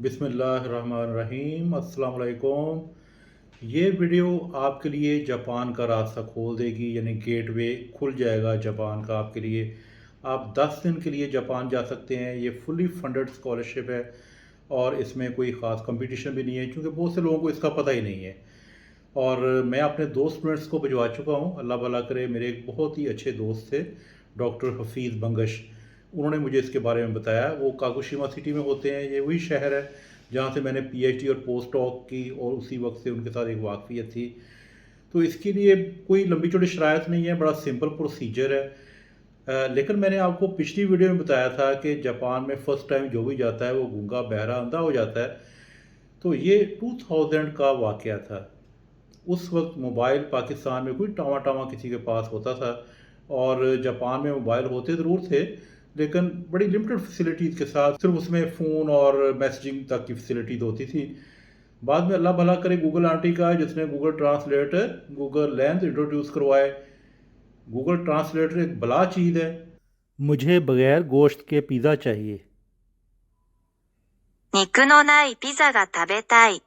बिस्मिल्लाहिर्रहमानिर्रहीम, अस्सलाम वालेकुम। ये वीडियो आपके लिए जापान का रास्ता खोल देगी, यानी गेटवे खुल जाएगा जापान का आपके लिए। आप 10 दिन के लिए जापान जा सकते हैं। ये फुली फंडेड स्कॉलरशिप है और इसमें कोई ख़ास कंपटीशन भी नहीं है, क्योंकि बहुत से लोगों को इसका पता ही नहीं है। और मैं अपने दो स्टूडेंट्स को भिजवा चुका हूँ, अल्लाह भला करे। मेरे एक बहुत ही अच्छे दोस्त थे, डॉक्टर हफीज़ बंगश, उन्होंने मुझे इसके बारे में बताया। वो कागोशिमा सिटी में होते हैं। ये वही शहर है जहाँ से मैंने पीएचडी और पोस्ट डॉक की, और उसी वक्त से उनके साथ एक वाकफियत थी। तो इसके लिए कोई लंबी चौड़ी शराइत नहीं है, बड़ा सिंपल प्रोसीजर है। लेकिन मैंने आपको पिछली वीडियो में बताया था कि जापान में फ़र्स्ट टाइम जो भी जाता है वो गूंगा बहरा अंधा हो जाता है। तो ये 2000 का वाक़या था। उस वक्त मोबाइल पाकिस्तान में कोई टावा टावा किसी के पास होता था, और जापान में मोबाइल होते ज़रूर थे, लेकिन बड़ी लिमिटेड फैसिलिटीज़ के साथ। सिर्फ उसमें फ़ोन और मैसेजिंग तक की फैसिलिटीज़ होती थी। बाद में अल्लाह भला करे गूगल आंटी का, जिसने Google translator, Google lens introduce करवाए। गूगल ट्रांसलेटर एक बला चीज़ है। मुझे बगैर गोश्त के पिज़्ज़ा चाहिए। 肉のないピザが食べたい。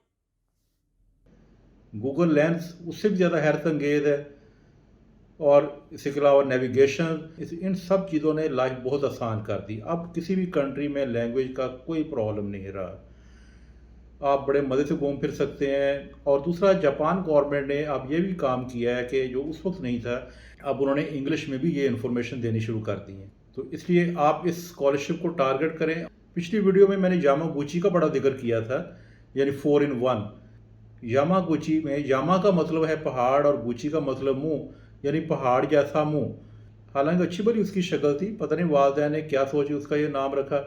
गूगल लेंस उससे भी ज़्यादा हैरत अंगेज़ है। और इसके अलावा नेविगेशन, इन सब चीज़ों ने लाइफ बहुत आसान कर दी। अब किसी भी कंट्री में लैंग्वेज का कोई प्रॉब्लम नहीं रहा, आप बड़े मज़े से घूम फिर सकते हैं। और दूसरा, जापान गवर्नमेंट ने अब ये भी काम किया है कि जो उस वक्त नहीं था, अब उन्होंने इंग्लिश में भी ये इन्फॉर्मेशन देनी शुरू कर दी है। तो इसलिए आप इस स्कॉलरशिप को टारगेट करें। पिछली वीडियो में मैंने यामागुची का बड़ा जिक्र किया था, यानी 4 in 1। यामागुची में यामा का मतलब है पहाड़ और गुची का मतलब मुंह, यानी पहाड़ जैसा मुंह। हालांकि अच्छी भली उसकी शक्ल थी, पता नहीं वालदैन ने क्या सोची उसका ये नाम रखा।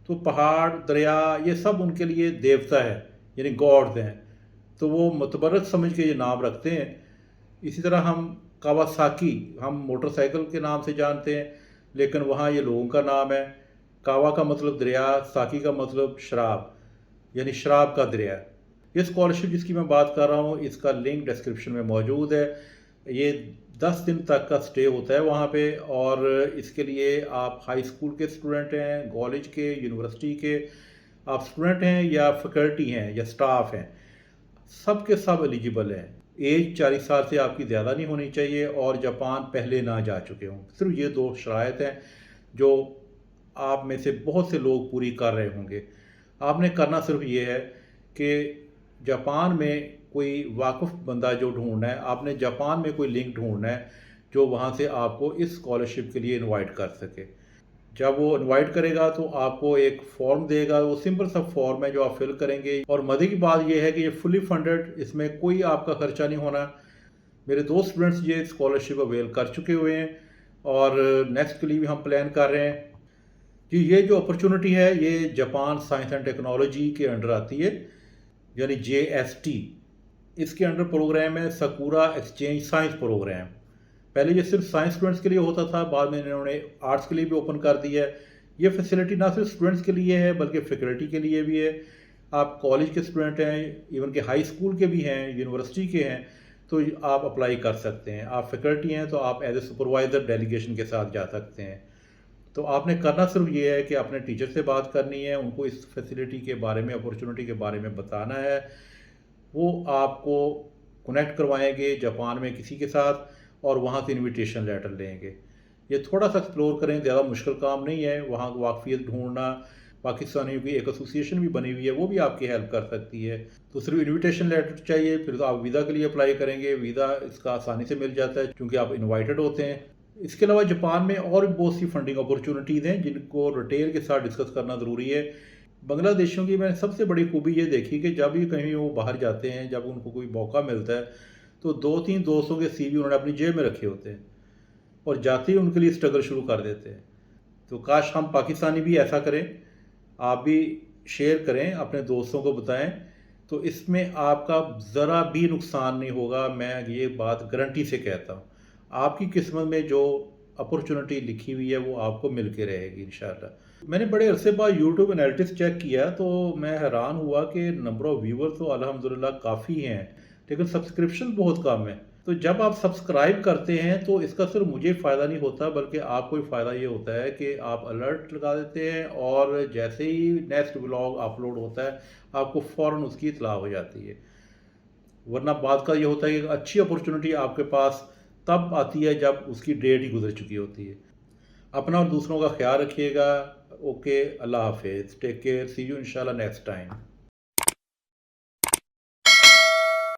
तो पहाड़, दरिया, ये सब उनके लिए देवता है, यानी गॉड्स हैं। तो वो मुतबरक समझ के ये नाम रखते हैं। इसी तरह हम कावासाकी, हम मोटरसाइकिल के नाम से जानते हैं, लेकिन वहाँ ये लोगों का नाम है। कावा का मतलब दरिया, साकी का मतलब शराब, यानी शराब का दरिया। ये स्कॉलरशिप जिसकी मैं बात कर रहा हूँ, इसका लिंक डिस्क्रिप्शन में मौजूद है। ये 10 दिन तक का स्टे होता है वहाँ पे, और इसके लिए आप हाई स्कूल के स्टूडेंट हैं, कॉलेज के, यूनिवर्सिटी के आप स्टूडेंट हैं, या फैकल्टी हैं, या स्टाफ हैं, सब के सब एलिजिबल हैं। एज 40 साल से आपकी ज़्यादा नहीं होनी चाहिए, और जापान पहले ना जा चुके हों। सिर्फ ये दो शराइत हैं जो आप में से बहुत से लोग पूरी कर रहे होंगे। आपने करना सिर्फ ये है कि जापान में कोई वाक़ुफ़ बंदा जो ढूंढना है, आपने जापान में कोई लिंक ढूंढना है जो वहाँ से आपको इस स्कॉलरशिप के लिए इनवाइट कर सके। जब वो इनवाइट करेगा तो आपको एक फॉर्म देगा। वो सिंपल सा फॉर्म है जो आप फिल करेंगे। और मज़े की बात यह है कि ये फुली फंडेड, इसमें कोई आपका खर्चा नहीं होना। मेरे दो स्टूडेंट्स ये स्कॉलरशिप अवेल कर चुके हुए हैं, और नेक्स्ट के लिए भी हम प्लान कर रहे हैं कि ये जो अपॉर्चुनिटी है ये जापान साइंस एंड टेक्नोलॉजी के अंडर आती है, यानी JST। इसके अंडर प्रोग्राम है सकूरा एक्सचेंज साइंस प्रोग्राम। पहले ये सिर्फ साइंस स्टूडेंट्स के लिए होता था, बाद में इन्होंने आर्ट्स के लिए भी ओपन कर दिया है। ये फैसिलिटी ना सिर्फ स्टूडेंट्स के लिए है, बल्कि फैकल्टी के लिए भी है। आप कॉलेज के स्टूडेंट हैं, इवन के हाई स्कूल के भी हैं, यूनिवर्सिटी के हैं, तो आप अप्लाई कर सकते हैं। आप फैकल्टी हैं तो आप एज ए सुपरवाइज़र डेलीगेशन के साथ जा सकते हैं। तो आपने करना सिर्फ ये है कि अपने टीचर से बात करनी है, उनको इस फैसिलिटी के बारे में, अपॉर्चुनिटी के बारे में बताना है। वो आपको कनेक्ट करवाएंगे जापान में किसी के साथ, और वहाँ से इनविटेशन लेटर लेंगे। ये थोड़ा सा एक्सप्लोर करें, ज़्यादा मुश्किल काम नहीं है। वहाँ वाकफियत ढूंढना, पाकिस्तानियों की एक एसोसिएशन भी बनी हुई है, वो भी आपकी हेल्प कर सकती है। तो सिर्फ इनविटेशन लेटर चाहिए, फिर तो आप वीज़ा के लिए अप्लाई करेंगे। वीज़ा इसका आसानी से मिल जाता है क्योंकि आप इन्वाइटेड होते हैं। इसके अलावा जापान में और भी बहुत सी फंडिंग अपॉर्चुनिटीज़ हैं जिनको रिटेल के साथ डिस्कस करना ज़रूरी है। बांग्लादेशियों की मैंने सबसे बड़ी खूबी ये देखी कि जब भी कहीं वो बाहर जाते हैं, जब उनको कोई मौका मिलता है, तो 2-3 दोस्तों के CV उन्होंने अपनी जेब में रखे होते हैं, और जाते ही उनके लिए स्ट्रगल शुरू कर देते हैं। तो काश हम पाकिस्तानी भी ऐसा करें। आप भी शेयर करें, अपने दोस्तों को बताएं, तो इसमें आपका ज़रा भी नुकसान नहीं होगा। मैं ये बात गारंटी से कहता हूँ। आपकी किस्मत में जो अपॉर्चुनिटी लिखी हुई है वो आपको मिल के रहेगी इंशाल्लाह। मैंने बड़े अरसे बाद यूट्यूब एनालिटिक्स चेक किया, तो मैं हैरान हुआ कि नंबर ऑफ़ व्यूवर तो अल्हम्दुलिल्लाह काफ़ी हैं, लेकिन सब्सक्रिप्शन बहुत कम है। تو جب آپ سبسکرائب کرتے ہیں تو اس کا صرف مجھے فائدہ نہیں ہوتا، بلکہ آپ کو بھی فائدہ یہ ہوتا ہے کہ آپ الرٹ لگا دیتے ہیں، اور جیسے ہی نیکسٹ ولاگ اپلوڈ ہوتا ہے آپ کو فوراً اس کی اطلاع ہو جاتی ہے۔ ورنہ بات کا یہ ہوتا ہے کہ اچھی اپرچونٹی آپ کے پاس تب آتی ہے جب اس کی ڈیٹ ہی گزر چکی ہوتی ہے۔ اپنا اور دوسروں کا خیال رکھیے گا۔ اوکے، اللہ حافظ، ٹیک کیئر، سی یو انشاءاللہ نیکسٹ ٹائم۔